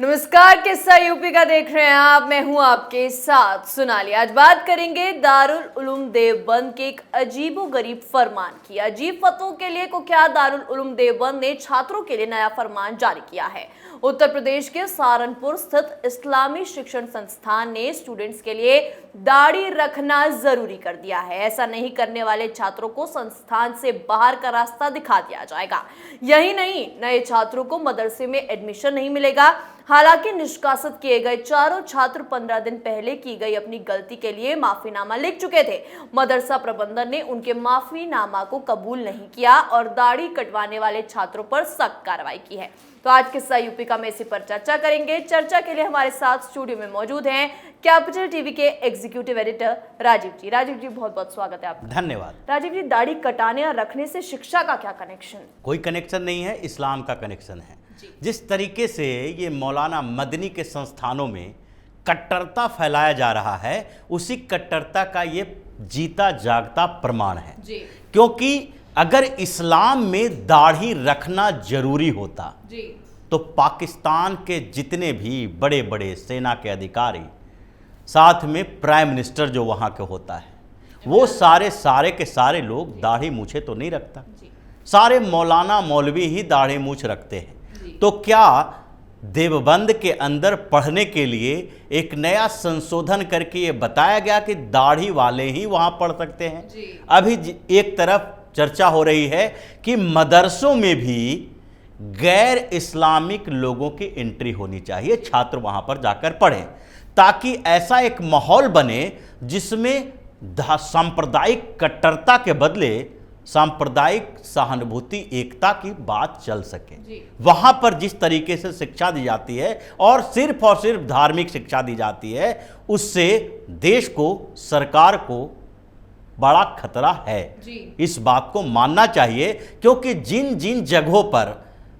नमस्कार, किस्सा यूपी का देख रहे हैं आप। मैं हूं आपके साथ सोनाली। आज बात करेंगे दारुल उलूम देवबंद के एक अजीबोगरीब फरमान की। अजीब फतवों के लिए कुख्यात दारुल उलूम देवबंद ने छात्रों के लिए नया फरमान जारी किया है। उत्तर प्रदेश के सहारनपुर स्थित इस्लामी शिक्षण संस्थान ने स्टूडेंट्स के लिए दाढ़ी रखना जरूरी कर दिया है। ऐसा नहीं करने वाले छात्रों को संस्थान से बाहर का रास्ता दिखा दिया जाएगा। यही नहीं, नए छात्रों को मदरसे में एडमिशन नहीं मिलेगा। हालांकि निष्कासित किए गए चारों छात्र 15 दिन पहले की गई अपनी गलती के लिए माफीनामा लिख चुके थे। मदरसा प्रबंधन ने उनके माफीनामा को कबूल नहीं किया और दाढ़ी कटवाने वाले छात्रों पर सख्त कार्रवाई की है। तो आज किस्सा यूपी का में इसी पर चर्चा करेंगे। चर्चा के लिए हमारे साथ स्टूडियो में मौजूद हैं कैपिटल टीवी के एग्जीक्यूटिव एडिटर राजीव जी। राजीव जी, बहुत बहुत स्वागत है आपका। धन्यवाद। राजीव जी, दाढ़ी कटाने या रखने से शिक्षा का क्या कनेक्शन? कोई कनेक्शन नहीं है, इस्लाम का कनेक्शन है। जिस तरीके से ये मौलाना मदनी के संस्थानों में कट्टरता फैलाया जा रहा है, उसी कट्टरता का ये जीता जागता प्रमाण है। क्योंकि अगर इस्लाम में दाढ़ी रखना जरूरी होता तो पाकिस्तान के जितने भी बड़े बड़े सेना के अधिकारी, साथ में प्राइम मिनिस्टर जो वहाँ के होता है, वो सारे के सारे लोग दाढ़ी मूछे तो नहीं रखता। सारे मौलाना मौलवी ही दाढ़ी मूछ रखते हैं। तो क्या देवबंद के अंदर पढ़ने के लिए एक नया संशोधन करके ये बताया गया कि दाढ़ी वाले ही वहाँ पढ़ सकते हैं? अभी एक तरफ चर्चा हो रही है कि मदरसों में भी गैर इस्लामिक लोगों की एंट्री होनी चाहिए, छात्र वहाँ पर जाकर पढ़ें, ताकि ऐसा एक माहौल बने जिसमें सांप्रदायिक कट्टरता के बदले सांप्रदायिक सहानुभूति एकता की बात चल सके। वहां पर जिस तरीके से शिक्षा दी जाती है और सिर्फ धार्मिक शिक्षा दी जाती है, उससे देश को, सरकार को बड़ा खतरा है। इस बात को मानना चाहिए, क्योंकि जिन जिन जगहों पर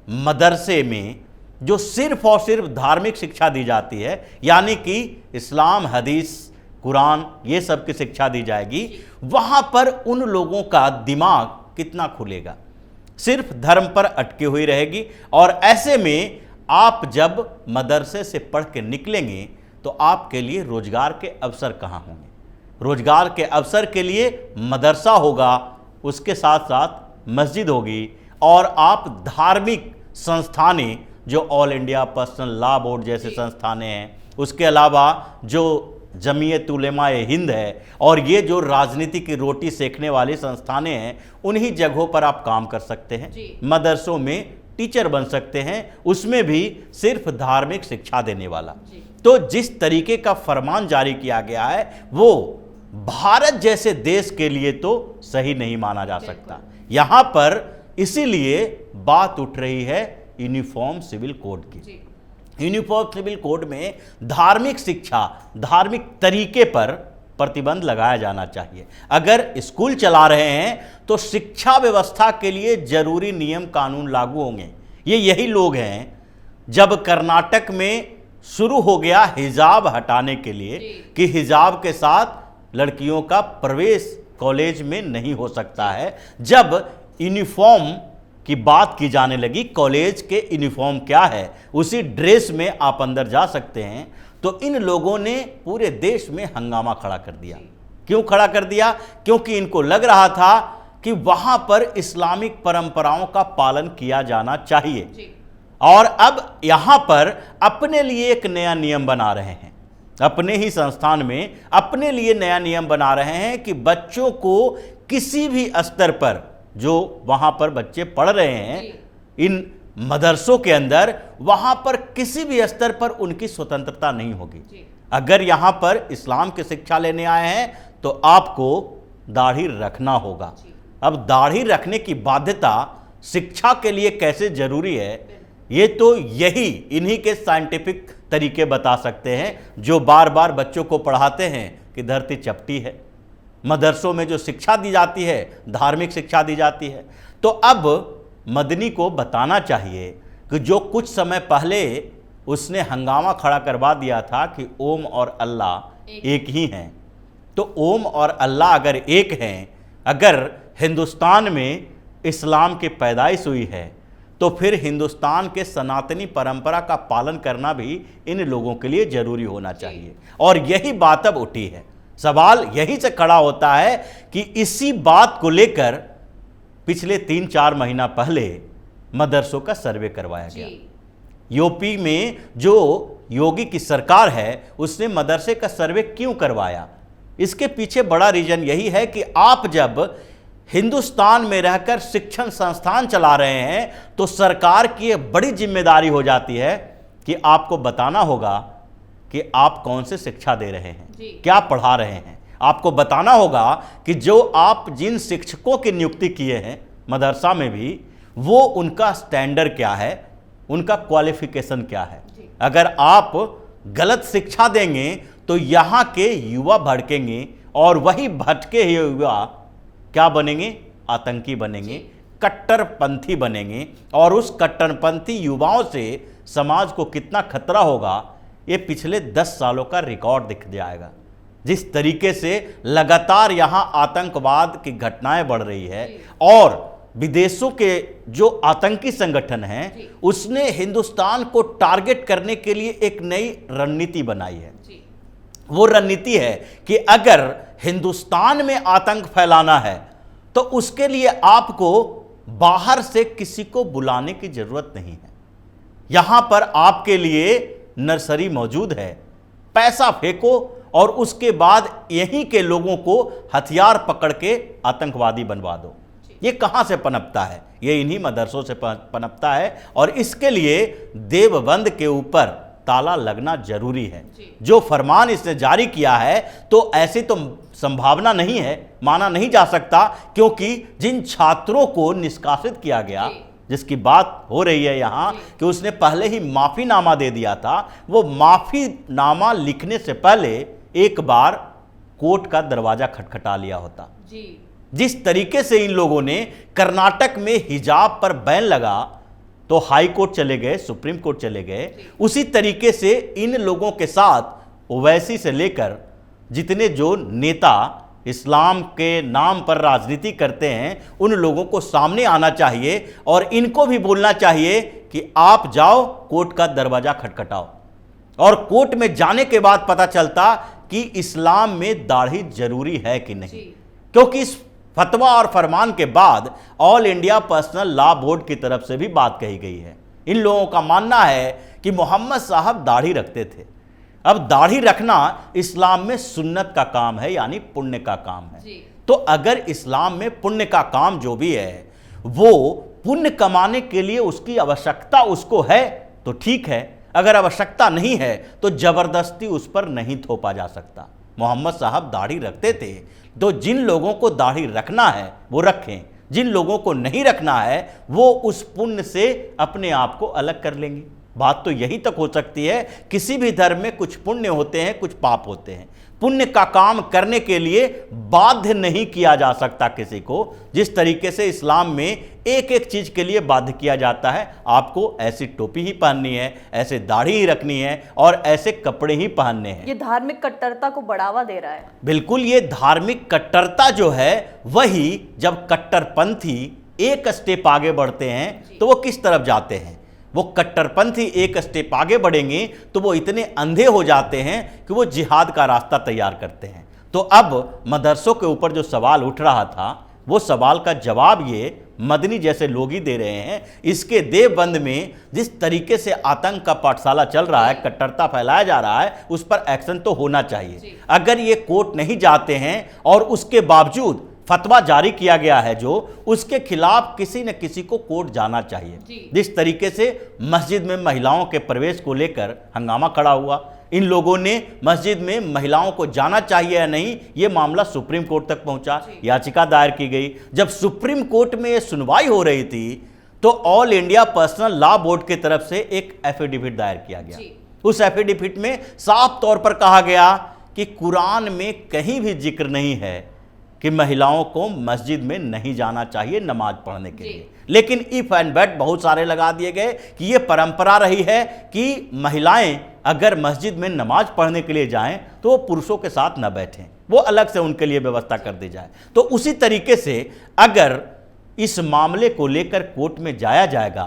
मदरसे में जो सिर्फ और सिर्फ धार्मिक शिक्षा दी जाती है, यानी कि इस्लाम, हदीस, कुरान, ये सब की शिक्षा दी जाएगी, वहां पर उन लोगों का दिमाग कितना खुलेगा? सिर्फ धर्म पर अटकी हुई रहेगी। और ऐसे में आप जब मदरसे से पढ़ के निकलेंगे तो आपके लिए रोजगार के अवसर कहाँ होंगे? रोजगार के अवसर के लिए मदरसा होगा, उसके साथ साथ मस्जिद होगी, और आप धार्मिक संस्थानें जो all India personal law board जैसे संस्थानें हैं, उसके अलावा जो जमीयत उलेमाए हिंद है, और ये जो राजनीति की रोटी सेकने वाली संस्थानें हैं, उन्हीं जगहों पर आप काम कर सकते हैं। मदरसों में टीचर बन सकते हैं, उसमें भी सिर्फ धार्मिक शिक्षा देने वाला। तो जिस तरीके का फरमान जारी किया गया है, वो भारत जैसे देश के लिए तो सही नहीं माना जा सकता। यहां पर इसीलिए बात उठ रही है यूनिफॉर्म सिविल कोड की। यूनिफॉर्म सिविल कोड में धार्मिक शिक्षा, धार्मिक तरीके पर प्रतिबंध लगाया जाना चाहिए। अगर स्कूल चला रहे हैं तो शिक्षा व्यवस्था के लिए जरूरी नियम कानून लागू होंगे। यही लोग हैं, जब कर्नाटक में शुरू हो गया हिजाब हटाने के लिए कि हिजाब के साथ लड़कियों का प्रवेश कॉलेज में नहीं हो सकता है, जब यूनिफॉर्म की बात की जाने लगी, कॉलेज के यूनिफॉर्म क्या है, उसी ड्रेस में आप अंदर जा सकते हैं, तो इन लोगों ने पूरे देश में हंगामा खड़ा कर दिया। क्यों खड़ा कर दिया? क्योंकि इनको लग रहा था कि वहां पर इस्लामिक परंपराओं का पालन किया जाना चाहिए। और अब यहां पर अपने लिए एक नया नियम बना रहे हैं, अपने ही संस्थान में अपने लिए नया नियम बना रहे हैं कि बच्चों को किसी भी स्तर पर, जो वहां पर बच्चे पढ़ रहे हैं इन मदरसों के अंदर, वहां पर किसी भी स्तर पर उनकी स्वतंत्रता नहीं होगी। अगर यहां पर इस्लाम की शिक्षा लेने आए हैं तो आपको दाढ़ी रखना होगा। अब दाढ़ी रखने की बाध्यता शिक्षा के लिए कैसे जरूरी है, ये तो इन्हीं के साइंटिफिक तरीके बता सकते हैं, जो बार बार बच्चों को पढ़ाते हैं कि धरती चपटी है। मदरसों में जो शिक्षा दी जाती है, धार्मिक शिक्षा दी जाती है। तो अब मदनी को बताना चाहिए कि जो कुछ समय पहले उसने हंगामा खड़ा करवा दिया था कि ओम और अल्लाह एक ही हैं, तो ओम और अल्लाह अगर एक हैं, अगर हिंदुस्तान में इस्लाम की पैदाइश हुई है, तो फिर हिंदुस्तान के सनातनी परंपरा का पालन करना भी इन लोगों के लिए जरूरी होना चाहिए। और यही बात अब उठी है। सवाल यही से खड़ा होता है कि इसी बात को लेकर पिछले 3-4 महीना पहले मदरसों का सर्वे करवाया गया। यूपी में जो योगी की सरकार है उसने मदरसे का सर्वे क्यों करवाया? इसके पीछे बड़ा रीजन यही है कि आप जब हिंदुस्तान में रहकर शिक्षण संस्थान चला रहे हैं तो सरकार की एक बड़ी जिम्मेदारी हो जाती है कि आपको बताना होगा कि आप कौन से शिक्षा दे रहे हैं, क्या पढ़ा रहे हैं। आपको बताना होगा कि जो आप जिन शिक्षकों की नियुक्ति किए हैं मदरसा में भी, वो उनका स्टैंडर्ड क्या है, उनका क्वालिफिकेशन क्या है। अगर आप गलत शिक्षा देंगे तो यहाँ के युवा भड़केंगे और वही भटके हुए युवा क्या बनेंगे? आतंकी बनेंगे, कट्टरपंथी बनेंगे। और उस कट्टरपंथी युवाओं से समाज को कितना खतरा होगा, ये पिछले 10 सालों का रिकॉर्ड दिख जाएगा। जिस तरीके से लगातार यहाँ आतंकवाद की घटनाएं बढ़ रही है और विदेशों के जो आतंकी संगठन हैं उसने हिंदुस्तान को टारगेट करने के लिए एक नई रणनीति बनाई है। वो रणनीति है कि अगर हिंदुस्तान में आतंक फैलाना है तो उसके लिए आपको बाहर से किसी को बुलाने की जरूरत नहीं है। यहां पर आपके लिए नर्सरी मौजूद है, पैसा फेंको और उसके बाद यहीं के लोगों को हथियार पकड़ के आतंकवादी बनवा दो। ये कहां से पनपता है? ये इन्हीं मदरसों से पनपता है। और इसके लिए देवबंद के ऊपर ताला लगना जरूरी है। जो फरमान इसने जारी किया है तो ऐसी तो संभावना नहीं है, माना नहीं जा सकता, क्योंकि जिन छात्रों को निष्कासित किया गया, जिसकी बात हो रही है यहाँ कि उसने पहले ही माफीनामा दे दिया था, वो माफीनामा लिखने से पहले एक बार कोर्ट का दरवाजा खटखटा लिया होता। जिस तरीके से इन लोगों ने कर्नाटक में हिजाब पर बैन लगा तो हाई कोर्ट चले गए, सुप्रीम कोर्ट चले गए, उसी तरीके से इन लोगों के साथ ओवैसी से लेकर जितने जो नेता इस्लाम के नाम पर राजनीति करते हैं उन लोगों को सामने आना चाहिए और इनको भी बोलना चाहिए कि आप जाओ कोर्ट का दरवाजा खटखटाओ। और कोर्ट में जाने के बाद पता चलता कि इस्लाम में दाढ़ी जरूरी है कि नहीं, क्योंकि इस फतवा और फरमान के बाद all India personal law board की तरफ से भी बात कही गई है। इन लोगों का मानना है कि मोहम्मद साहब दाढ़ी रखते थे। अब दाढ़ी रखना इस्लाम में सुन्नत का काम है, यानी पुण्य का काम है। तो अगर इस्लाम में पुण्य का काम जो भी है वो पुण्य कमाने के लिए उसकी आवश्यकता उसको है तो ठीक है, अगर आवश्यकता नहीं है तो जबरदस्ती उस पर नहीं थोपा जा सकता। मोहम्मद साहब दाढ़ी रखते थे, तो जिन लोगों को दाढ़ी रखना है वो रखें, जिन लोगों को नहीं रखना है वो उस पुण्य से अपने आप को अलग कर लेंगे। बात तो यही तक हो सकती है। किसी भी धर्म में कुछ पुण्य होते हैं, कुछ पाप होते हैं। पुण्य का काम करने के लिए बाध्य नहीं किया जा सकता किसी को, जिस तरीके से इस्लाम में एक एक चीज के लिए बाध्य किया जाता है। आपको ऐसी टोपी ही पहननी है, ऐसे दाढ़ी ही रखनी है और ऐसे कपड़े ही पहनने हैं। ये धार्मिक कट्टरता को बढ़ावा दे रहा है। बिल्कुल, ये धार्मिक कट्टरता जो है वही, जब कट्टरपंथी एक स्टेप आगे बढ़ते हैं तो वो किस तरफ जाते हैं? वो कट्टरपंथी एक स्टेप आगे बढ़ेंगे तो वो इतने अंधे हो जाते हैं कि वो जिहाद का रास्ता तैयार करते हैं। तो अब मदरसों के ऊपर जो सवाल उठ रहा था वो सवाल का जवाब ये मदनी जैसे लोग ही दे रहे हैं। इसके देवबंद में जिस तरीके से आतंक का पाठशाला चल रहा है, कट्टरता फैलाया जा रहा है, उस पर एक्शन तो होना चाहिए। अगर ये कोर्ट नहीं जाते हैं और उसके बावजूद फतवा जारी किया गया है जो, उसके खिलाफ किसी न किसी को कोर्ट जाना चाहिए। जिस तरीके से मस्जिद में महिलाओं के प्रवेश को लेकर हंगामा खड़ा हुआ, इन लोगों ने मस्जिद में महिलाओं को जाना चाहिए या नहीं, ये मामला सुप्रीम कोर्ट तक पहुंचा, याचिका दायर की गई। जब सुप्रीम कोर्ट में ये सुनवाई हो रही थी तो all India personal law board की तरफ से एक एफिडेविट दायर किया गया। उस एफिडेविट में साफ तौर पर कहा गया कि कुरान में कहीं भी जिक्र नहीं है कि महिलाओं को मस्जिद में नहीं जाना चाहिए नमाज पढ़ने के लिए। लेकिन इफ एंड बट बहुत सारे लगा दिए गए कि ये परंपरा रही है कि महिलाएं अगर मस्जिद में नमाज पढ़ने के लिए जाएं तो वो पुरुषों के साथ न बैठें, वो अलग से उनके लिए व्यवस्था कर दी जाए। तो उसी तरीके से अगर इस मामले को लेकर कोर्ट में जाया जाएगा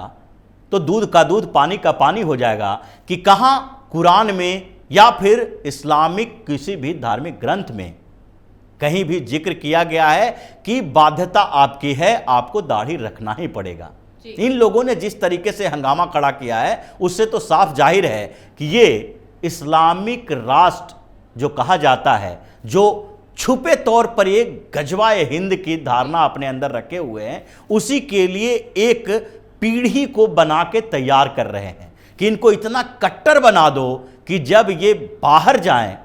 तो दूध का दूध पानी का पानी हो जाएगा कि कहां कुरान में या फिर इस्लामिक किसी भी धार्मिक ग्रंथ में कहीं भी जिक्र किया गया है कि बाध्यता आपकी है, आपको दाढ़ी रखना ही पड़ेगा। इन लोगों ने जिस तरीके से हंगामा खड़ा किया है उससे तो साफ जाहिर है कि ये इस्लामिक राष्ट्र जो कहा जाता है, जो छुपे तौर पर एक गजवाए हिंद की धारणा अपने अंदर रखे हुए हैं, उसी के लिए एक पीढ़ी को बना के तैयार कर रहे हैं कि इनको इतना कट्टर बना दो कि जब ये बाहर जाएं,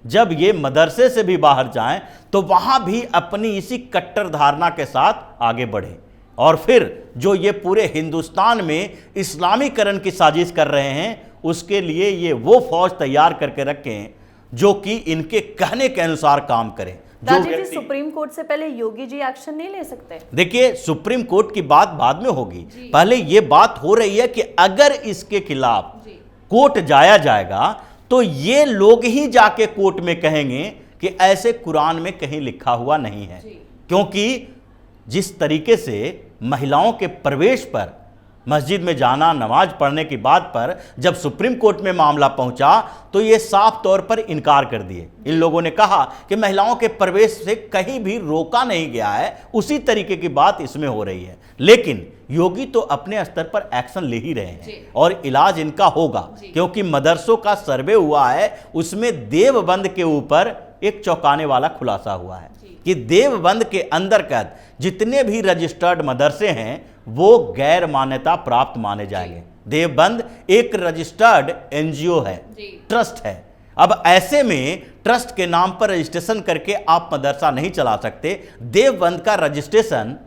जब ये मदरसे से भी बाहर जाएं तो वहां भी अपनी इसी कट्टर धारणा के साथ आगे बढ़े और फिर जो ये पूरे हिंदुस्तान में इस्लामीकरण की साजिश कर रहे हैं उसके लिए ये वो फौज तैयार करके रखें जो कि इनके कहने के अनुसार काम करे। राजीव जी, सुप्रीम कोर्ट से पहले योगी जी एक्शन नहीं ले सकते? देखिए, सुप्रीम कोर्ट की बात बाद में होगी, पहले ये बात हो रही है कि अगर इसके खिलाफ कोर्ट जाया जाएगा तो ये लोग ही जाके कोर्ट में कहेंगे कि ऐसे कुरान में कहीं लिखा हुआ नहीं है। क्योंकि जिस तरीके से महिलाओं के प्रवेश पर, मस्जिद में जाना, नमाज पढ़ने की बात पर जब सुप्रीम कोर्ट में मामला पहुंचा तो ये साफ तौर पर इनकार कर दिए। इन लोगों ने कहा कि महिलाओं के प्रवेश से कहीं भी रोका नहीं गया है, उसी तरीके की बात इसमें हो रही है। लेकिन योगी तो अपने स्तर पर एक्शन ले ही रहे हैं और इलाज इनका होगा, क्योंकि मदरसों का सर्वे हुआ है, उसमें देवबंद के ऊपर एक चौंकाने वाला खुलासा हुआ है कि देवबंद के अंतर्गत जितने भी रजिस्टर्ड मदरसे हैं वो गैर मान्यता प्राप्त माने जाएंगे। देवबंद एक रजिस्टर्ड एनजीओ है, ट्रस्ट है। अब ऐसे में ट्रस्ट के नाम पर रजिस्ट्रेशन करके आप मदरसा नहीं चला सकते। देवबंद का रजिस्ट्रेशन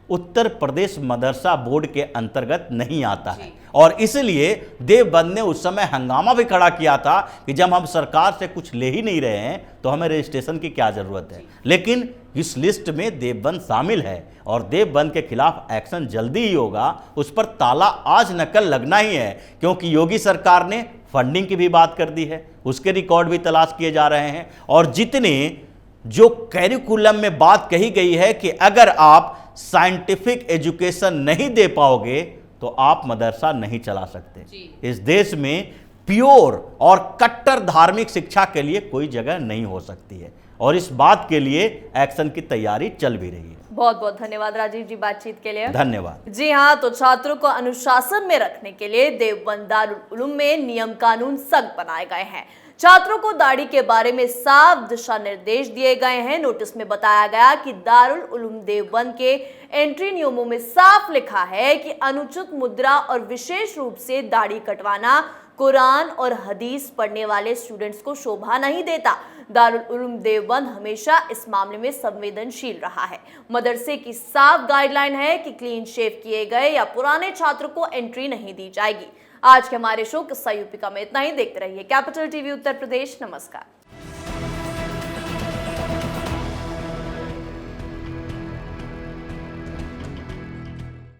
उत्तर प्रदेश मदरसा बोर्ड के अंतर्गत नहीं आता है और इसलिए देवबंद ने उस समय हंगामा भी खड़ा किया था कि जब हम सरकार से कुछ ले ही नहीं रहे हैं तो हमें रजिस्ट्रेशन की क्या जरूरत है। लेकिन इस लिस्ट में देवबंद शामिल है और देवबंद के खिलाफ एक्शन जल्दी ही होगा। उस पर ताला आज नकल लगना ही है, क्योंकि योगी सरकार ने फंडिंग की भी बात कर दी है, उसके रिकॉर्ड भी तलाश किए जा रहे हैं और जितने जो कैरिकुलम में बात कही गई है कि अगर आप साइंटिफिक एजुकेशन नहीं दे पाओगे तो आप मदरसा नहीं चला सकते। इस देश में प्योर और कट्टर धार्मिक शिक्षा के लिए कोई जगह नहीं हो सकती है और इस बात के लिए एक्शन की तैयारी चल भी रही है। बहुत बहुत धन्यवाद राजीव जी बातचीत के लिए। धन्यवाद। जी हाँ, तो छात्रों को अनुशासन में रखने के लिए देवबंद दारुल उलूम में नियम कानून सख्त बनाए गए हैं। छात्रों को दाढ़ी के बारे में साफ दिशा निर्देश दिए गए हैं। नोटिस में बताया गया कि दारुल उलूम देवबंद के एंट्री नियमों में साफ लिखा है कि अनुचित मुद्रा और विशेष रूप से दाढ़ी कटवाना कुरान और हदीस पढ़ने वाले स्टूडेंट्स को शोभा नहीं देता। दारुल उलूम देवबंद हमेशा इस मामले में संवेदनशील रहा है। मदरसे की साफ गाइडलाइन है कि क्लीन शेव किए गए या पुराने छात्रों को एंट्री नहीं दी जाएगी। आज के हमारे शो किस्सा यूपी का में इतना ही। देखते रहिए कैपिटल टीवी उत्तर प्रदेश। नमस्कार।